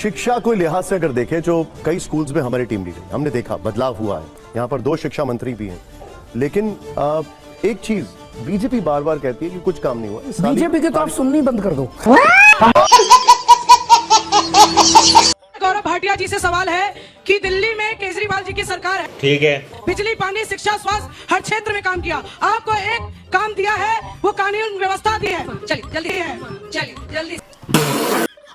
शिक्षा को लिहाज से अगर देखें, जो कई स्कूल्स में हमारी टीम ली गई, हमने देखा बदलाव हुआ है। यहाँ पर 2 शिक्षा मंत्री भी हैं, लेकिन एक चीज बीजेपी बार बार कहती है कि कुछ काम नहीं हुआ। बीजेपी के तो आप सुननी बंद कर दो। गौरव भाटिया जी से सवाल है कि दिल्ली में केजरीवाल जी की सरकार है, ठीक है, बिजली, पानी, शिक्षा, स्वास्थ्य हर क्षेत्र में काम किया। आपको एक काम दिया है, वो कानून व्यवस्था दी है। चलिए जल्दी है, चलिए जल्दी।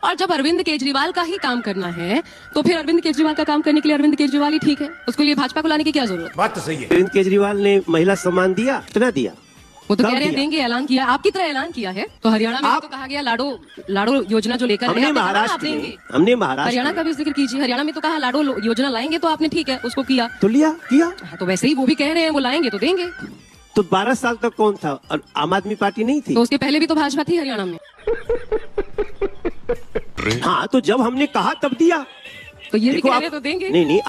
और जब अरविंद केजरीवाल का ही काम करना है तो फिर अरविंद केजरीवाल का काम करने के लिए अरविंद केजरीवाल ही ठीक है, उसके लिए भाजपा को लाने की क्या जरूरत? बात तो सही है। अरविंद केजरीवाल ने महिला सम्मान दिया, कितना दिया? वो तो कह रहे हैं देंगे, ऐलान किया, आपकी तरह ऐलान किया है। तो हरियाणा में तो कहा गया लाडो योजना जो लेकर हमने महाराष्ट्र हरियाणा का भी जिक्र कीजिए। हरियाणा में तो कहा लाडो योजना लाएंगे, तो आपने ठीक है उसको किया, तो लिया किया। तो वैसे ही वो भी कह रहे हैं वो लाएंगे तो देंगे। तो 12 साल तक कौन था? और आम आदमी पार्टी नहीं थी? तो उसके पहले भी तो भाजपा थी हरियाणा में। हाँ, तो जब हमने कहा तब दिया। तो ये भी कह रहे तो देंगे। नहीं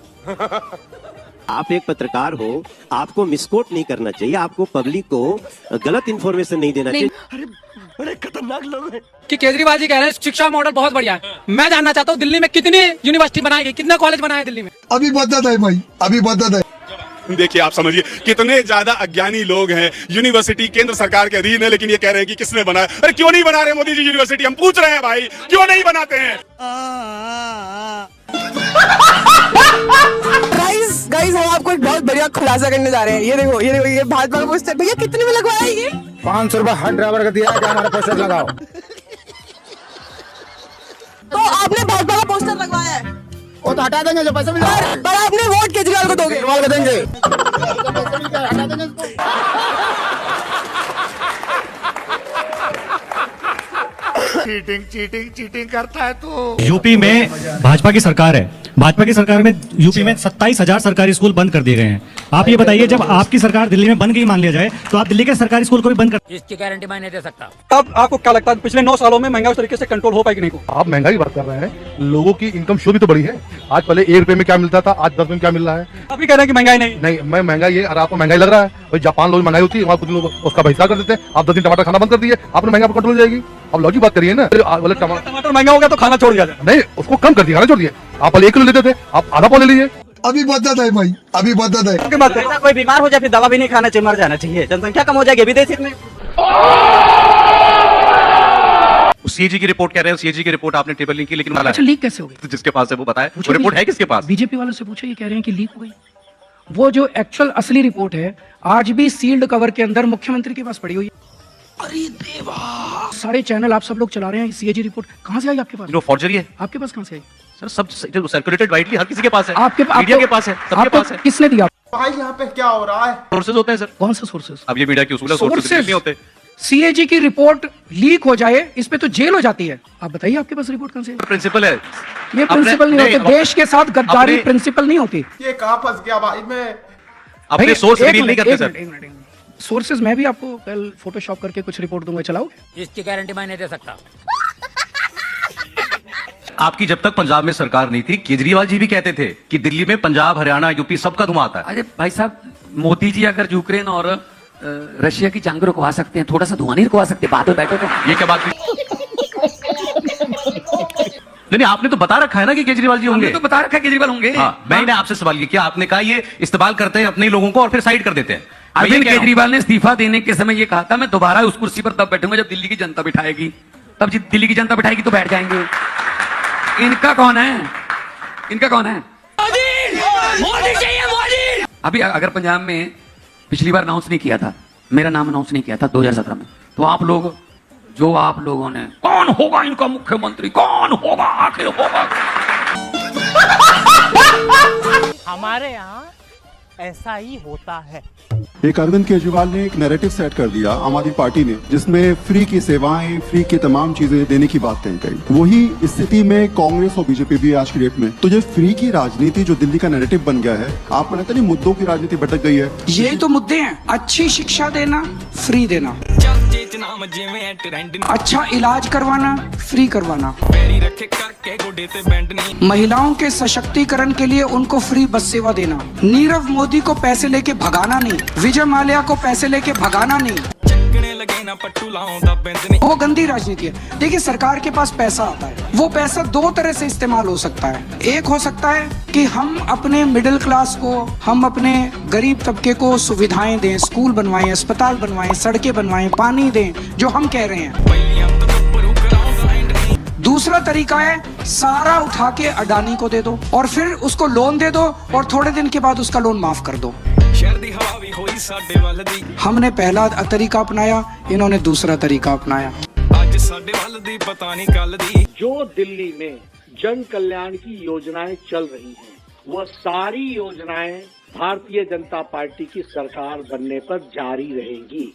आप एक पत्रकार हो, आपको मिसकोट नहीं करना चाहिए, आपको पब्लिक को गलत इन्फॉर्मेशन नहीं देना चाहिए। अरे बड़े खतरनाक लोग हैं। कि केजरीवाल जी कह रहे हैं शिक्षा मॉडल बहुत बढ़िया है। मैं जानना चाहता हूँ दिल्ली में कितनी यूनिवर्सिटी बनाई गई, कितना कॉलेज बनाया दिल्ली में? अभी बदत है भाई, अभी बदत है। देखिए, आप समझिए कितने ज्यादा अज्ञानी लोग हैं। यूनिवर्सिटी केंद्र सरकार के अधीन है, लेकिन ये कह रहे हैं कि किसने बनाया। अरे क्यों नहीं बना रहे मोदी जी यूनिवर्सिटी? हम पूछ रहे हैं भाई, क्यों नहीं बनाते हैं? गाइस हम आपको एक बहुत बढ़िया खुलासा करने जा रहे हैं। ये देखो ये भाजपा का पोस्टर भैया कितने में लगवाया ये? 500 रुपए हर ड्राइवर का दिया है कि हमारा पोस्टर लगाओ। तो आपने भाजपा का पोस्टर लगवाया है, वो तो हटा देंगे जो पैसे मिल पर आपने वोट केजरीवाल को दोगे? केजरीवाल को देंगे। हटा देंगे। चीटिंग करता है तो। यूपी में भाजपा की सरकार है, भाजपा की सरकार में यूपी में 27,000 सरकारी स्कूल बंद कर दिए गए हैं। आप ये बताइए, जब आपकी सरकार दिल्ली में बन गई मान लिया जाए, तो आप दिल्ली के सरकारी स्कूल को भी बंद कर। इसकी गारंटी मैं नहीं दे सकता। अब आपको क्या लगता है पिछले 9 सालों में महंगाई उस तरीके से कंट्रोल हो पाएगी नहीं? आप महंगाई की बात कर रहे हैं, लोगों की इनकम शो भी तो बड़ी है। आज पहले 1 रुपए में क्या मिलता था, आज 10 रुपए में क्या मिल रहा है? अभी कह रहे हैं कि महंगाई नहीं। मैं महंगाई है, और आपको महंगाई लग रहा है। भाई जापान लोग महंगाई होती है, वहाँ कुछ लोग उसका बहिष्कार कर देते हैं। आप 10 दिन टमाटर खाना बंद कर दिए, आपने महंगाई कंट्रोल हो जाएगी। अब लॉजिक बात करिए ना। टमाटर महंगा हो गया तो खाना छोड़ दिया जाए? नहीं, उसको कम कर दिया, खाना छोड़ दिया। आप पहले 1 किलो लेते थे, आप आधा पाव ले लीजिए। अभी बदत है भाई, अभी बदत है। कोई बीमार हो जाए फिर दवा भी नहीं खाना चाहिए, मर जाना चाहिए, जनसंख्या कम हो जाएगी। विदेशी में सीएजी की रिपोर्ट कह रहे हैं, सीएजी की रिपोर्ट आपने टेबल नहीं की, लेकिन अच्छा लीक कैसे हो गई? जिसके पास है वो बताए, वो रिपोर्ट है किसके पास? बीजेपी वालों से पूछो, ये कह रहे हैं कि लीक हो गई। वो जो एक्चुअल असली रिपोर्ट है आज भी सील्ड कवर के अंदर मुख्यमंत्री के पास पड़ी हुई है। अरे देवा, सारे चैनल आप सब लोग चला रहे हैं, सीएजी रिपोर्ट कहाँ से आई आपके पास? फॉर्जरी है आपके पास कहाँ से आई? सर, सब सर्कुलेटेड वाइडली, हर किसी के पास है। आपके मीडिया के पास है, सबके पास है। किसने दिया? भाई यहाँ पे क्या हो रहा है? सोर्सेज होते हैं सर। कौन सा सोर्सेज? अब ये मीडिया की उसूल है, सोर्सेज नहीं होते। सीएजी की रिपोर्ट लीक हो जाए, इस पे तो जेल हो जाती है। आप बताइए आपके पास रिपोर्ट कहाँ से? प्रिंसिपल है ये प्रिंसिपल नहीं होते, देश के साथ गद्दारी प्रिंसिपल नहीं होती। ये कहाँ फंस गया भाई? मैं अपने सोर्स रिवील नहीं करते सर। सोर्सेज मैं भी आपको कल फोटोशॉप करके कुछ रिपोर्ट दूंगा, चलाओगे? इसकी गारंटी मैं नहीं दे सकता। आपकी जब तक पंजाब में सरकार नहीं थी, केजरीवाल जी भी कहते थे कि दिल्ली में पंजाब, हरियाणा, यूपी सबका धुआं आता है। अरे भाई साहब, मोदी जी अगर यूक्रेन और रशिया की जंग रुकवा सकते हैं, थोड़ा सा धुआं नहीं रुकवा सकते? बाद में बैठो तो। ये क्या बात? नहीं, आपने तो बता रखा है ना कि केजरीवाल जी होंगे। तो बता रखा है केजरीवाल होंगे। हाँ, मैंने आपसे सवाल किया, आपने कहा ये इस्तेमाल करते हैं अपने लोगों को और फिर साइड कर देते हैं। अरविंद केजरीवाल ने इस्तीफा देने के समय ये कहा था, मैं दोबारा उस कुर्सी पर तब बैठूंगा जब दिल्ली की जनता बिठाएगी। तब जब दिल्ली की जनता बिठाएगी तो बैठ जाएंगे। इनका कौन है? इनका कौन है? मोदी चाहिए, मोदी। अभी अगर पंजाब में पिछली बार अनाउंस नहीं किया था, मेरा नाम अनाउंस नहीं किया था 2017 में, तो आप लोगों ने कौन होगा इनका मुख्यमंत्री, कौन होगा, आखिर होगा? हमारे यहाँ ऐसा ही होता है। एक अरविंद केजरीवाल ने एक नैरेटिव सेट कर दिया आम आदमी पार्टी ने, जिसमें फ्री की सेवाएं, फ्री की तमाम चीजें देने की बात कही गई। वही स्थिति में कांग्रेस और बीजेपी भी आज की डेट में। तो जो फ्री की राजनीति जो दिल्ली का नैरेटिव बन गया है, आपको लगता नहीं मुद्दों की राजनीति भटक गई है? यही तो मुद्दे हैं, अच्छी शिक्षा देना, फ्री देना, अच्छा इलाज करवाना, फ्री करवाना, महिलाओं के सशक्तिकरण के लिए उनको फ्री बस सेवा देना, नीरव मोदी को पैसे लेके भगाना नहीं, विजय माल्या को पैसे लेके भगाना नहीं। वो गंदी राजनीति है। देखिए, सरकार के पास पैसा आता है, वो पैसा दो तरह से इस्तेमाल हो सकता है। एक हो सकता है कि हम अपने मिडिल क्लास को, हम अपने गरीब तबके को सुविधाएं दें, स्कूल बनवाएं, अस्पताल बनवाएं, सड़कें बनवाएं, पानी दें, जो हम कह रहे हैं। दूसरा तरीका है सारा उठा के अडानी को दे दो और फिर उसको लोन दे दो और थोड़े दिन के बाद उसका लोन माफ कर दो। हमने पहला तरीका अपनाया, इन्होंने दूसरा तरीका अपनाया। जो दिल्ली में जन कल्याण की योजनाएं चल रही हैं, वह सारी योजनाएं भारतीय जनता पार्टी की सरकार बनने पर जारी रहेंगी।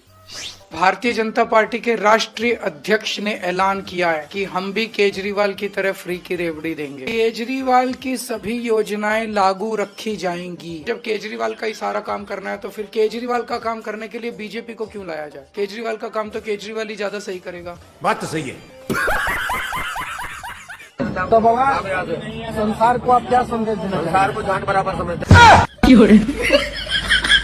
भारतीय जनता पार्टी के राष्ट्रीय अध्यक्ष ने ऐलान किया है कि हम भी केजरीवाल की तरह फ्री की रेवड़ी देंगे। केजरीवाल की सभी योजनाएं लागू रखी जाएंगी। जब केजरीवाल का ही सारा काम करना है तो फिर केजरीवाल का काम करने के लिए बीजेपी को क्यों लाया जाए? केजरीवाल का काम तो केजरीवाल ही ज्यादा सही करेगा। बात तो सही है। तो बाबा, संसार को आप क्या संदेश देना? संसार को जान बराबर समझते हैं।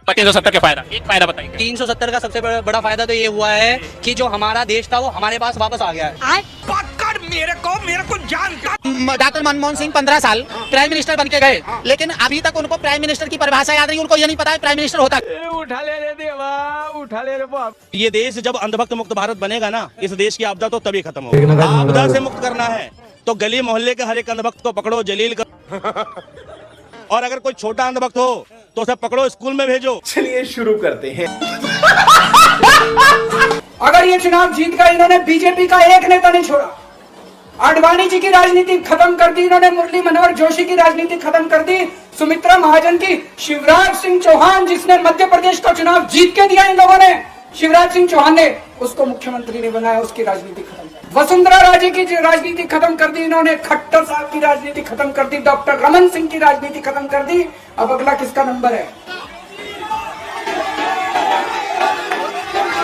370 का फायदा, एक फायदा बताइए। 370 का सबसे बड़ा फायदा तो ये हुआ है कि जो हमारा देश था वो हमारे पास वापस आ गया है। मेरे को जानता। डॉक्टर मनमोहन सिंह 15 साल प्राइम मिनिस्टर बन के गए, लेकिन अभी तक उनको प्राइम मिनिस्टर की परिभाषा याद नहीं। उनको ये नहीं पता है प्राइम मिनिस्टर होता। उठा ले रे देवा, उठा ले रे बाप। ये देश जब अंधभक्त मुक्त भारत बनेगा ना, इस देश की आपदा तो तभी खत्म होगी। आपदा से मुक्त करना है तो गली मोहल्ले के हर एक अंधभक्त को पकड़ो, जलील कर। और अगर कोई छोटा अंधभक्त हो तो उसे पकड़ो, स्कूल में भेजो। चलिए शुरू करते हैं। अगर ये चुनाव जीत गए, इन्होंने बीजेपी का एक नेता नहीं छोड़ा। आडवाणी जी की राजनीति खत्म कर दी इन्होंने, मुरली मनोहर जोशी की राजनीति खत्म कर दी, सुमित्रा महाजन की। शिवराज सिंह चौहान जिसने मध्य प्रदेश का चुनाव जीत के दिया इन लोगों ने, शिवराज सिंह चौहान ने उसको मुख्यमंत्री नहीं बनाया, उसकी राजनीति खत्म कर दी। वसुंधरा राजे की राजनीति खत्म कर दी इन्होंने, खट्टर साहब की राजनीति खत्म कर दी, डॉक्टर रमन सिंह की राजनीति खत्म कर दी। अब अगला किसका नंबर है?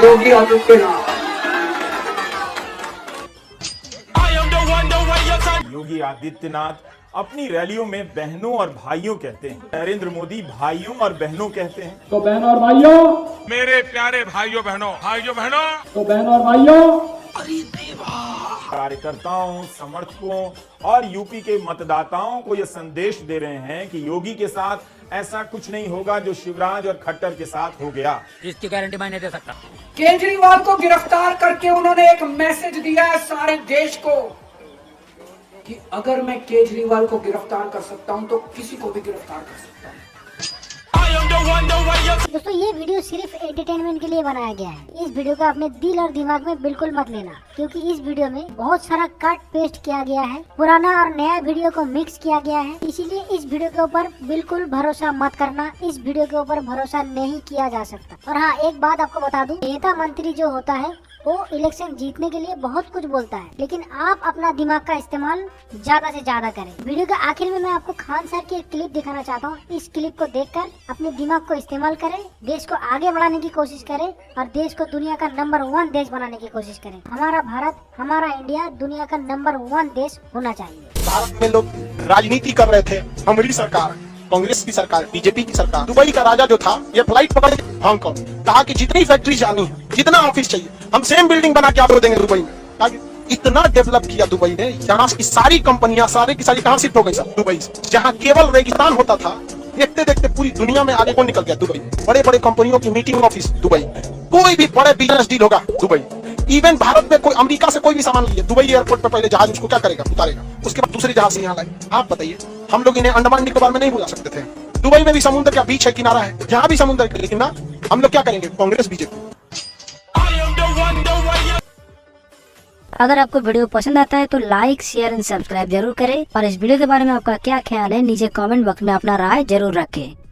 योगी आदित्यनाथ। योगी आदित्यनाथ अपनी रैलियों में बहनों और भाइयों कहते हैं, नरेंद्र मोदी भाइयों और बहनों कहते हैं। तो बहनों और भाइयों, मेरे प्यारे भाइयों बहनों, तो बहनों और भाइयों, कार्यकर्ताओं, समर्थकों और यूपी के मतदाताओं को यह संदेश दे रहे हैं कि योगी के साथ ऐसा कुछ नहीं होगा जो शिवराज और खट्टर के साथ हो गया। इसकी गारंटी मैं नहीं दे सकता। केजरीवाल को गिरफ्तार करके उन्होंने एक मैसेज दिया है सारे देश को कि अगर मैं केजरीवाल को गिरफ्तार कर सकता हूं तो किसी को भी गिरफ्तार कर सकता हूं। दोस्तों, ये वीडियो सिर्फ एंटरटेनमेंट के लिए बनाया गया है। इस वीडियो को अपने दिल और दिमाग में बिल्कुल मत लेना, क्योंकि इस वीडियो में बहुत सारा कट पेस्ट किया गया है, पुराना और नया वीडियो को मिक्स किया गया है। इसीलिए इस वीडियो के ऊपर बिल्कुल भरोसा मत करना, इस वीडियो के ऊपर भरोसा नहीं किया जा सकता। और हाँ, एक बात आपको बता दूं, नेता मंत्री जो होता है वो इलेक्शन जीतने के लिए बहुत कुछ बोलता है, लेकिन आप अपना दिमाग का इस्तेमाल ज्यादा से ज्यादा करें। वीडियो के आखिर में मैं आपको खान सर की एक क्लिप दिखाना चाहता हूँ। इस क्लिप को देखकर अपने दिमाग को इस्तेमाल करें, देश को आगे बढ़ाने की कोशिश करें और देश को दुनिया का नंबर 1 देश बनाने की कोशिश करें। हमारा भारत, हमारा इंडिया दुनिया का नंबर 1 देश होना चाहिए। भारत में लोग राजनीति कर रहे थे, हमारी सरकार, कांग्रेस की सरकार, बीजेपी की सरकार। दुबई का राजा जो था, ये फ्लाइट पकड़ के हांगकांग, कहा कि जितनी फैक्ट्री जानी है, जितना ऑफिस चाहिए, हम सेम बिल्डिंग बना के आपको देंगे दुबई में। इतना डेवलप किया दुबई ने, यहाँ की सारी कंपनियां सारे की सारी कहाँ शिफ्ट हो गई सर? दुबई से। जहाँ केवल रेगिस्तान होता था, देखते देखते पूरी दुनिया में आगे कौन निकल गया? दुबई। बड़े बड़े कंपनियों की मीटिंग ऑफिस दुबई, कोई भी बड़े बिजनेस डील होगा दुबई। इवन भारत में कोई अमेरिका से कोई भी सामान लिए, दुबई एयरपोर्ट पर पहले जहाज उसको क्या करेगा? उतारेगा, उसके बाद दूसरी जहाज से यहाँ लाए। आप बताइए, हम लोग इन्हें अंडमान निकोबार में नहीं बुला सकते थे? दुबई में भी समुद्र का बीच है, किनारा है, जहाँ भी समुद्र है, लेकिन ना, हम लोग क्या करेंगे? कांग्रेस बीजेपी। अगर आपको वीडियो पसंद आता है तो लाइक, शेयर एंड सब्सक्राइब जरूर करें और इस वीडियो के बारे में आपका क्या ख्याल है नीचे कमेंट बॉक्स में अपना राय जरूर रखें।